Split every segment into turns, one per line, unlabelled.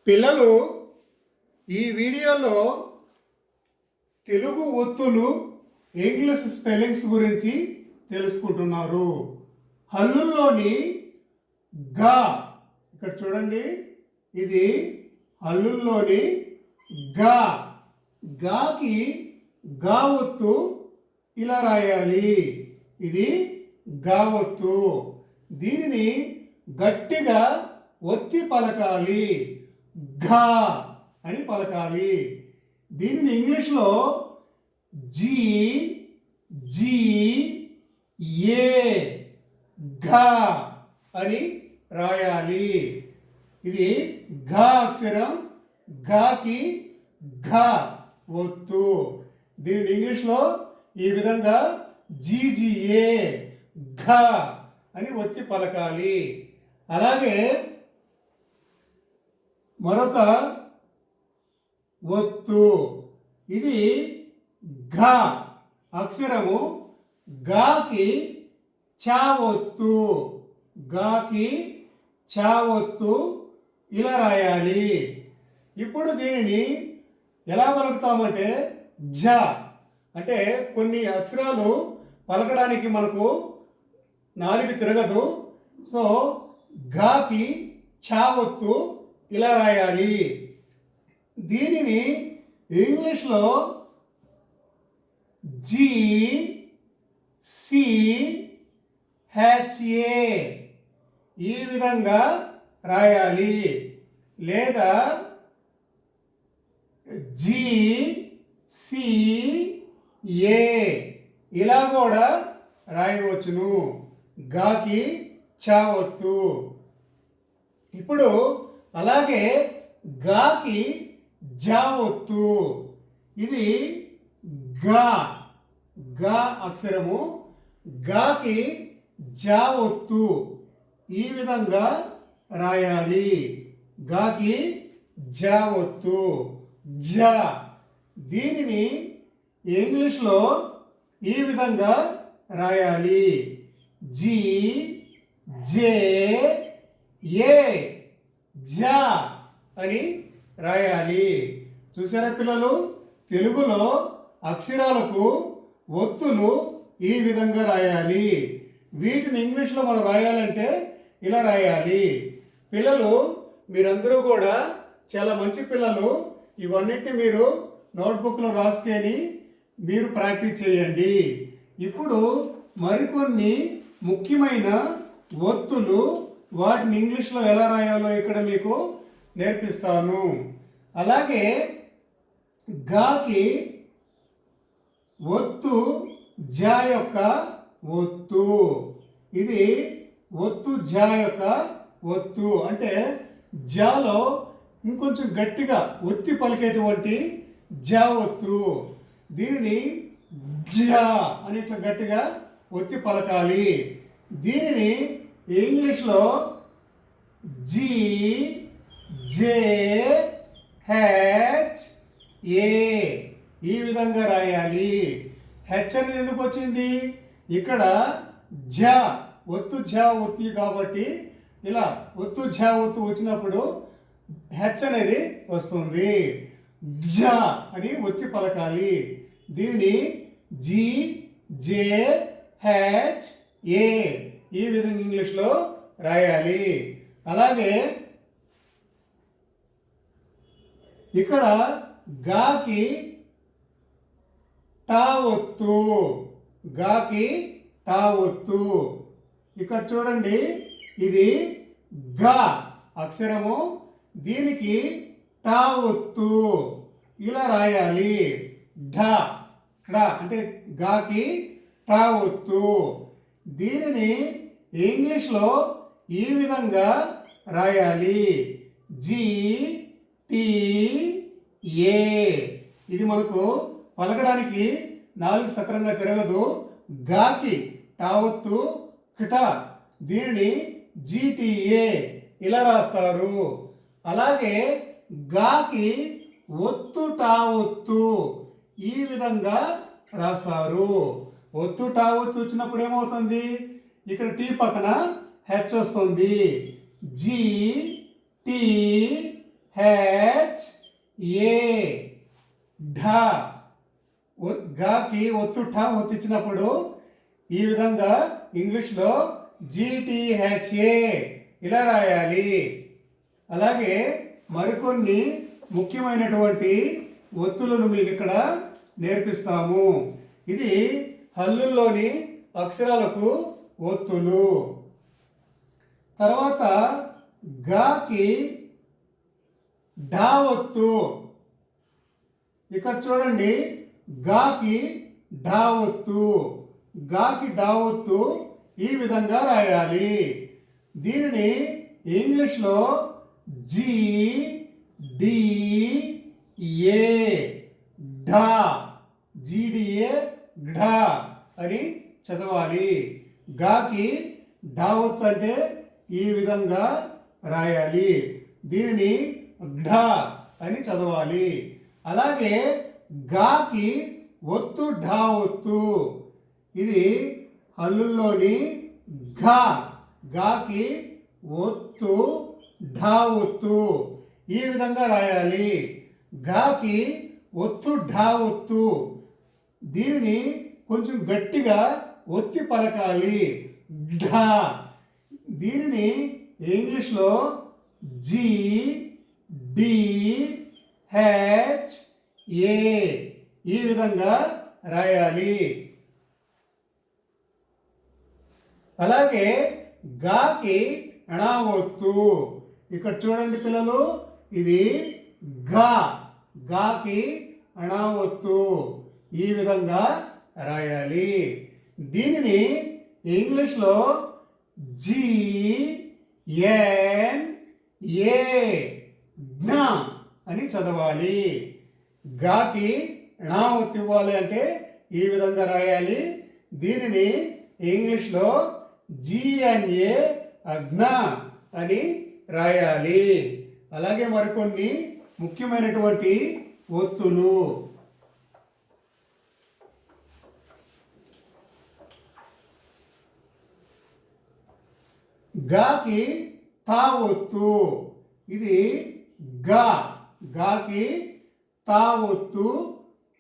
పిల్లలు ఈ వీడియోలో తెలుగు ఒత్తులు ఇంగ్లీష్ స్పెల్లింగ్స్ గురించి తెలుసుకుంటున్నారు. హల్లుల్లోని గా, ఇక్కడ చూడండి, ఇది హల్లుల్లోని గా. గాకి గా ఒత్తు ఇలా రాయాలి. ఇది గా ఒత్తు. దీనిని గట్టిగా ఒత్తి పలకాలి. ఘా అని పలకాలి. దీనిని ఇంగ్లీష్లో జీ జీ ఏ ఘా అని రాయాలి. ఇది ఘా అక్షరం. ఘాకి ఘా ఒత్తు. దీనిని ఇంగ్లీష్లో ఈ విధంగా జీజీఏ ఘా అని ఒత్తి పలకాలి. అలాగే మరొక ఒత్తు, ఇది ఘా అక్షరము. గాకి చా ఒత్తు. గాకి చా ఒత్తు ఇలా రాయాలి. ఇప్పుడు దీనిని ఎలా పలుకుతామంటే ఝ, అంటే కొన్ని అక్షరాలు పలకడానికి మనకు నాలుగు తిరగదు. సో ఘాకి ఛా ఒత్తు ఇలా రాయాలి. దీనిని ఇంగ్లీష్లో జీ సి హెచ్ఏ ఈ విధంగా రాయాలి. లేదా జీ సి ఏ ఇలా కూడా రాయవచ్చును. గాకి చా ఒత్తు. ఇప్పుడు అలాగే గాకి జా ఒత్తు. ఇది గా గా అక్షరము. గాకి జా ఒత్తు ఈ విధంగా రాయాలి. గాకి జా ఒత్తు జా. దీనిని ఇంగ్లీష్లో ఈ విధంగా రాయాలి. జీ జే ఏ జా అని రాయాలి. చూసారా పిల్లలు, తెలుగులో అక్షరాలకు ఒత్తులు ఈ విధంగా రాయాలి. వీటిని ఇంగ్లీష్లో మనం రాయాలంటే ఇలా రాయాలి. పిల్లలు మీరందరూ కూడా చాలా మంచి పిల్లలు. ఇవన్నిటిని మీరు నోట్బుక్లో రాసుకొని మీరు ప్రాక్టీస్ చేయండి. ఇప్పుడు మరికొన్ని ముఖ్యమైన ఒత్తులు, వాటిని ఇంగ్లీష్లో ఎలా రాయాలో ఇక్కడ మీకు నేర్పిస్తాను. అలాగే గాకి ఒత్తు జా యొక్క ఒత్తు. ఇది ఒత్తు జా యొక్క ఒత్తు. అంటే జాలో ఇంకొంచెం గట్టిగా ఒత్తి పలికేటువంటి జా ఒత్తు. దీనిని జా అని ఇట్లా గట్టిగా ఒత్తి పలకాలి. దీనిని ఇంగ్లీష్లో జీ జే హెచ్ ఏ ఈ విధంగా రాయాలి. హెచ్ అనేది ఎందుకు వచ్చింది? ఇక్కడ జా ఒత్తు జా ఒత్తి కాబట్టి ఇలా ఒత్తు జా ఒత్తు వచ్చినప్పుడు హెచ్ అనేది వస్తుంది. జా అని ఒత్తి పలకాలి. దీనిని జీ జే హెచ్ ఏ ఈ విధంగా ఇంగ్లీష్లో రాయాలి. అలాగే ఇక్కడ గాకి టా ఒత్తు. గాకి టా ఒత్తు. ఇక్కడ చూడండి, ఇది గా అక్షరము. దీనికి టా ఒత్తు ఇలా రాయాలి. ఢ ఢ అంటే గాకి టా ఒత్తు. దీనిని ఇంగ్లీష్లో ఈ విధంగా రాయాలి. జీ టీ ఏ. ఇది మనకు పలకడానికి నాలుగు సక్రంగా తిరగదు. గాకి టా ఒత్తు కిట. దీనిని జీటీఏ ఇలా రాస్తారు. అలాగే గాకి ఒత్తు టా ఒత్తు ఈ విధంగా రాస్తారు. ఒత్తు టా ఒత్తు వచ్చినప్పుడు ఏమవుతుంది? ఇక్కడ టీ పక్కన హెచ్ వస్తుంది. జీ టీ హెచ్ ఏ ఢ. గాకి ఒత్తు ఠ ఒత్తిచ్చినప్పుడు ఈ విధంగా ఇంగ్లీష్లో జిటిహెచ్ఏ ఇలా రాయాలి. అలాగే మరికొన్ని ముఖ్యమైనటువంటి ఒత్తులను మీకు ఇక్కడ నేర్పిస్తాము. ఇది హల్లుల్లోని అక్షరాలకు ఒత్తులు. తర్వాత గాకి ఢా ఒత్తు. ఇక్కడ చూడండి, గాకి ఢా ఒత్తు. గాకి ఢా ఒత్తు ఈ విధంగా రాయాలి. దీనిని ఇంగ్లీష్లో జి డి ఏ ఢా, జిడిఏ ఢా అని చదవాలి. గాకి ఢా ఒత్తు అంటే ఈ విధంగా రాయాలి. దీనిని ఢా అని చదవాలి. అలాగే గాకి ఒత్తు ఢా ఒత్తు. ఇది హల్లుల్లోని ఘా. గాకి ఒత్తు ఢా ఒత్తు ఈ విధంగా రాయాలి. గాకి ఒత్తు ఢా ఒత్తు. దీనిని కొంచెం గట్టిగా ఒత్తి పలకాలి. ఢా. దీనిని ఇంగ్లీష్లో జి డి హెచ్ ఏ ఈ విధంగా రాయాలి. అలాగే గాకి ణ ఒత్తు. ఇక్కడ చూడండి పిల్లలు, ఇది గా. గాకి ణ ఒత్తు ఈ విధంగా రాయాలి. దీనిని ఇంగ్లీష్లో జి ఎన్ ఏ జ్ఞ అని చదవాలి. గాకి ణ ఒత్తు ఇవ్వాలి అంటే ఈ విధంగా రాయాలి. దీనిని ఇంగ్లీష్లో జిఎన్ఏ అజ్ఞ అని రాయాలి. అలాగే మరికొన్ని ముఖ్యమైనటువంటి ఒత్తులు. గాకి తా ఒత్తు. ఇది గా. గాకి తా ఒత్తు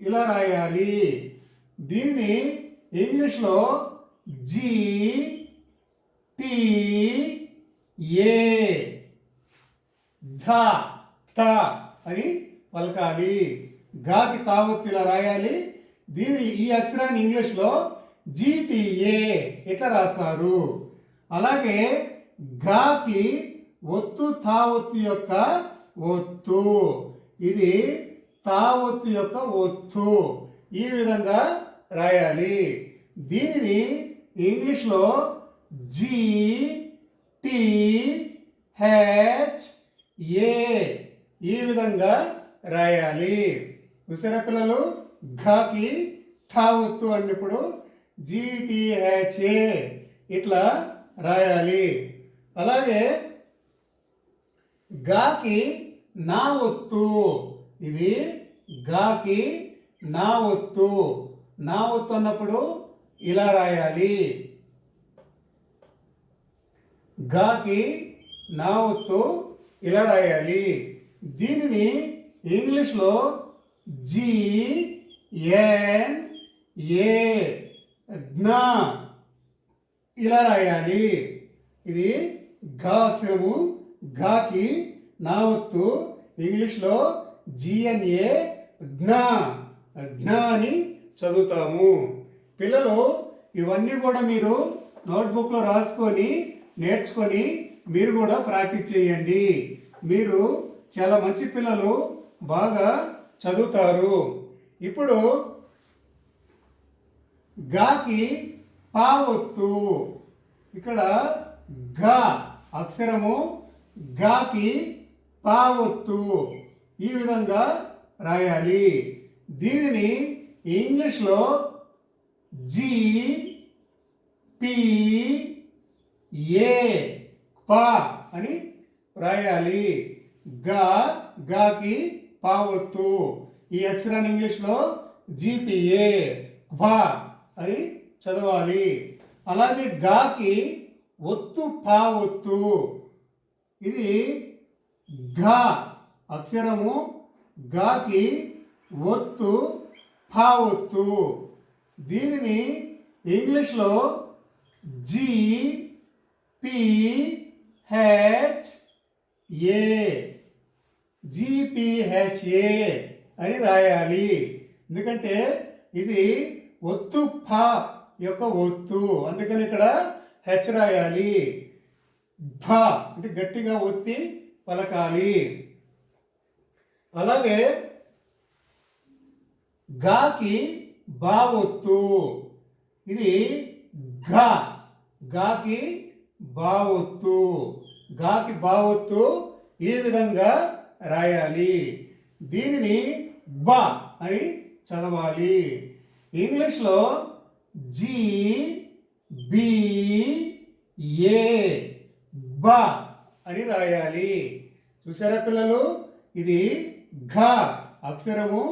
ఇలా రాయాలి. దీన్ని ఇంగ్లీష్లో జి టి ఏ ధ త అని పలకాలి. గాకి తా ఒత్తు ఇలా రాయాలి. దీని ఈ అక్షరాన్ని ఇంగ్లీష్లో జిటిఏ ఇట్లా రాస్తారు. అలాగే గాకి ఒత్తు తా ఒత్తు యొక్క ఒత్తు. ఇది తా ఒత్తు యొక్క ఒత్తు ఈ విధంగా రాయాలి. దీనిని ఇంగ్లీష్లో జి టి హెచ్ ఏ ఈ విధంగా రాయాలి. చూసారా పిల్లలు, ఘాకి థా ఒత్తు అన్నప్పుడు జిటిహెచ్ఏ ఇట్లా రాయాలి. అలాగే గాకి నా ఒత్తు. ఇది గాకి నా ఒత్తు. నా ఒత్తు అన్నప్పుడు ఇలా రాయాలి. గాకి నా ఒత్తు ఇలా రాయాలి. దీనిని ఇంగ్లీష్లో జి ఎన్ ఏ జ్ఞ ఇలా రాయాలి. ఇది ఘా అక్షరము. ఘాకి నా ఒత్తు ఇంగ్లీష్లో జిఎన్ఏ జ్ఞ జ్ఞ అని చదువుతాము. పిల్లలు ఇవన్నీ కూడా మీరు నోట్బుక్లో రాసుకొని నేర్చుకొని మీరు కూడా ప్రాక్టీస్ చేయండి. మీరు చాలా మంచి పిల్లలు, బాగా చదువుతారు. ఇప్పుడు గాకి పా ఒత్తు. ఇక్కడ గా అక్షరము. గాకి పా ఒత్తు ఈ విధంగా రాయాలి. దీనిని ఇంగ్లీష్లో జి పి ఏ పా అని రాయాలి. గాకి పా ఒత్తు. ఈ అక్షరాన్ని ఇంగ్లీష్లో జిపిఏ భా అని చదవాలి. అలాగే గాకి ఒత్తు పా ఒత్తు. ఇది ఘా. అక్షరము గాకి ఒత్తు ఫా ఒత్తు. దీనిని ఇంగ్లీష్లో GPHA అని రాయాలి. ఎందుకంటే ఇది ఒత్తు ఫా యొక్క ఒత్తు, అందుకని ఇక్కడ హెచ్ రాయాలి. భా అంటే గట్టిగా ఒత్తి పలకాలి. అలాగే గాకి బా ఒత్తు, ఇది గా, గాకి బా ఒత్తు. గాకి బా ఒత్తు ఈ విధంగా రాయాలి. దీనిని బా అని చదవాలి. ఇంగ్లీష్లో GBA బా అని రాయాలి. చూసారా పిల్లలు, ఇది ఘా అక్షరము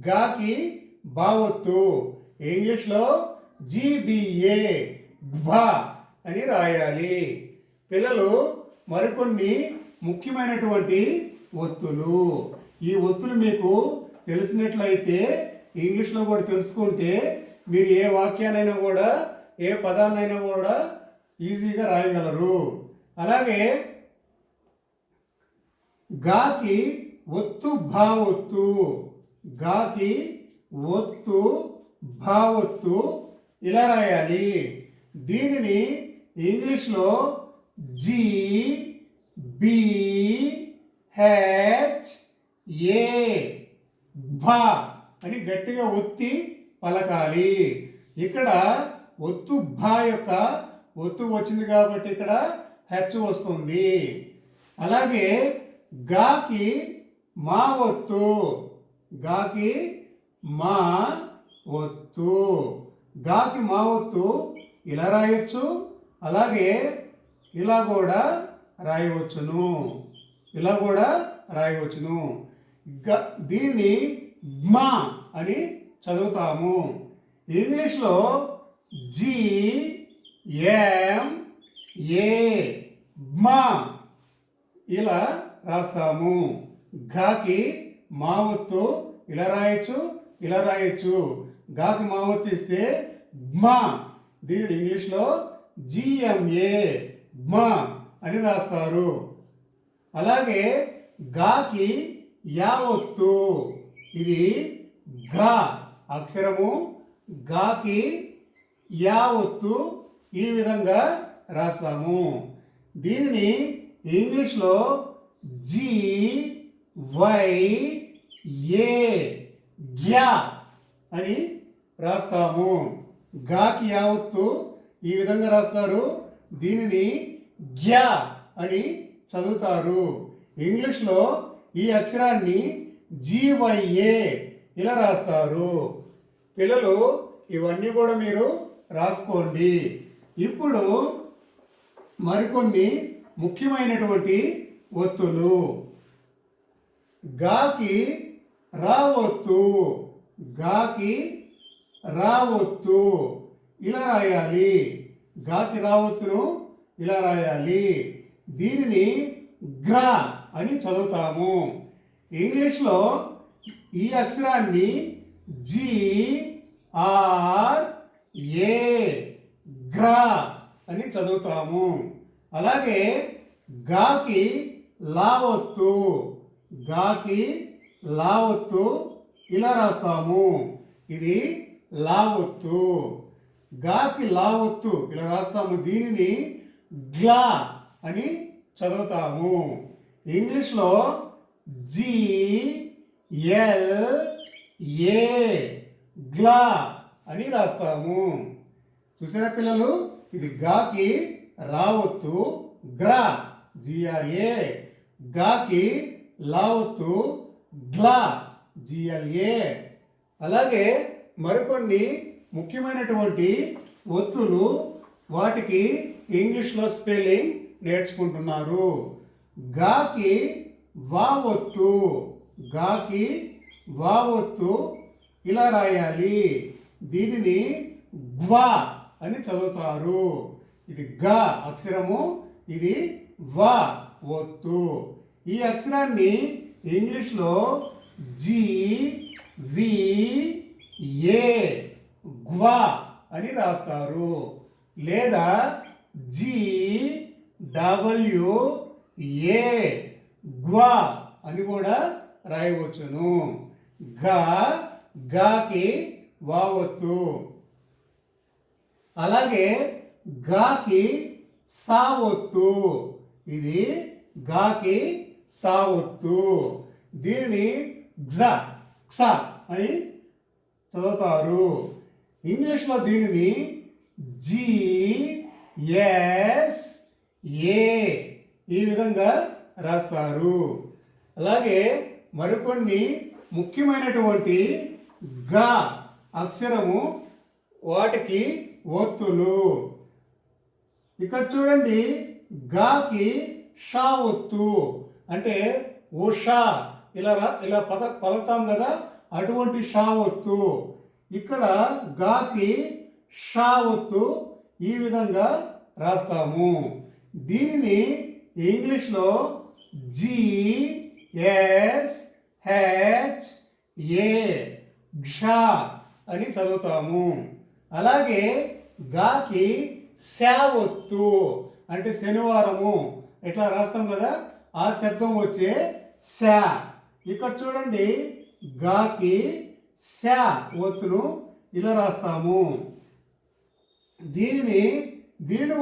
గాకి బావొత్తు. ఇంగ్లీష్లో GBA ఘా అని రాయాలి. పిల్లలు, మరికొన్ని ముఖ్యమైనటువంటి ఒత్తులు, ఈ ఒత్తులు మీకు తెలిసినట్లయితే ఇంగ్లీష్లో కూడా తెలుసుకుంటే మీరు ఏ వాక్యానైనా కూడా ఏ పదాన్నైనా కూడా ఈజీగా రాయగలరు. అలాగే గాకి ఒత్తు భావొత్తు, గాకి ఒత్తు భావొత్తు ఇలా రాయాలి. దీనిని ఇంగ్లీష్లో GBHA భా అని గట్టిగా ఒత్తి పలకాలి. ఇక్కడ ఒత్తు భా యొక్క ఒత్తు వచ్చింది కాబట్టి ఇక్కడ హెచ్ వస్తుంది. అలాగే గాకి మా ఒత్తు, గాకి మా ఒత్తు, గాకి మా ఒత్తు ఇలా రాయొచ్చు. అలాగే ఇలా కూడా రాయవచ్చును, ఇలా కూడా రాయవచ్చును. దీన్ని గ్మా అని చదువుతాము. ఇంగ్లీష్లో GMA గ్మా ఇలా రాస్తాము. గాకి మా ఒత్తు ఇలా రాయొచ్చు, ఇలా రాయొచ్చు. గాకి మా ఒత్తు ఇస్తే గ్మా, దీనిని ఇంగ్లీష్లో GMA గ్మా అని రాస్తారు. అలాగే గాకి యా ఒత్తు, ఇది గా అక్షరము గాకి యా ఒత్తు ఈ విధంగా రాస్తాము. దీనిని ఇంగ్లీష్లో GYA గ్యా అని రాస్తాము. గాకి యా ఒత్తు ఈ విధంగా రాస్తారు, దీనిని గ్యా అని చదువుతారు. ఇంగ్లీష్లో ఈ అక్షరాన్ని GYA ఇలా రాస్తారు. పిల్లలు, ఇవన్నీ కూడా మీరు రాసుకోండి. ఇప్పుడు మరికొన్ని ముఖ్యమైనటువంటి ఒత్తులు. గాకి రావొత్తు, గాకి రావొత్తు ఇలా రాయాలి. గాకి రావొత్తును ఇలా రాయాలి. దీనిని గ్రా అని చదువుతాము. ఇంగ్లీష్లో ఈ అక్షరాన్ని GRA గ్రా అని చదువుతాము. అలాగే గాకి లావొత్తు, గాకి లావొత్తు ఇలా రాస్తాము. ఇది లావొత్తు, గాకి లావొత్తు ఇలా రాస్తాము. దీనిని గ్లా అని చదువుతాము. ఇంగ్లీష్లో GLA గ్లా అని రాస్తాము. చూసారా పిల్లలు, ఇది గాకి రావొత్తు గ్రా GRA, గాకి లావొత్తు గ్లా GLA. అలాగే మరికొన్ని ముఖ్యమైనటువంటి ఒత్తులు, వాటికి ఇంగ్లీష్లో స్పెల్లింగ్ నేర్చుకుంటున్నారు. గాకి వావొత్తు, గాకి వావొత్తు ఇలా రాయాలి. దీనిని గ్వా అని చదువుతారు. ఇది గా అక్షరము, ఇది వా ఒత్తు. ఈ అక్షరాన్ని ఇంగ్లీష్లో GVA గ్వా అని రాస్తారు, లేదా GWA గ్వా అని కూడా రాయవచ్చును. గాకి వావత్తు. అలాగే గాకి సావొత్తు. ఇది గాకి సావొత్తు. దీనిని క్స అని చదువుతారు. ఇంగ్లీష్లో దీనిని GSA ఈ విధంగా రాస్తారు. అలాగే మరికొన్ని ముఖ్యమైనటువంటి గా అక్షరము వాటికి ఒత్తులు. ఇక్కడ చూడండి, గాకి షా ఒత్తు అంటే ఉషా ఇలా పలుకుతాం కదా, అటువంటి షా ఒత్తు. ఇక్కడ గాకి షా ఒత్తు ఈ విధంగా రాస్తాము. దీనిని ఇంగ్లీష్లో GSHA క్షా అని చదువుతాము. అలాగే గాకి శా ఒత్తు అంటే శనివారము ఇట్లా రాస్తాం కదా, ఆ శబ్దం వచ్చే శా. ఇక్కడ చూడండి, గాకి శా ఒత్తును ఇలా రాస్తాము. దీనిని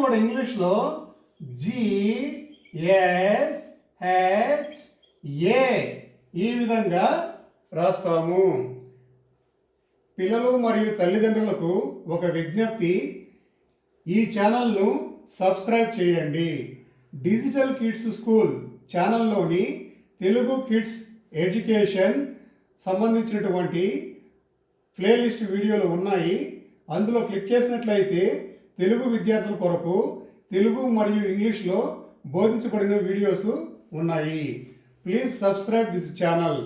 కూడా ఇంగ్లీష్లో GSHA ఈ విధంగా రాస్తాము. పిల్లలు మరియు తల్లిదండ్రులకు ఒక విజ్ఞప్తి, ఈ ఛానల్ను సబ్స్క్రైబ్ చేయండి. డిజిటల్ కిడ్స్ స్కూల్ ఛానల్లోని తెలుగు కిడ్స్ ఎడ్యుకేషన్ సంబంధించినటువంటి ప్లేలిస్ట్ వీడియోలు ఉన్నాయి. అందులో క్లిక్ చేసినట్లయితే తెలుగు విద్యార్థుల కొరకు తెలుగు మరియు ఇంగ్లీష్లో బోధించబడిన వీడియోస్ ఉన్నాయి. Please subscribe this channel.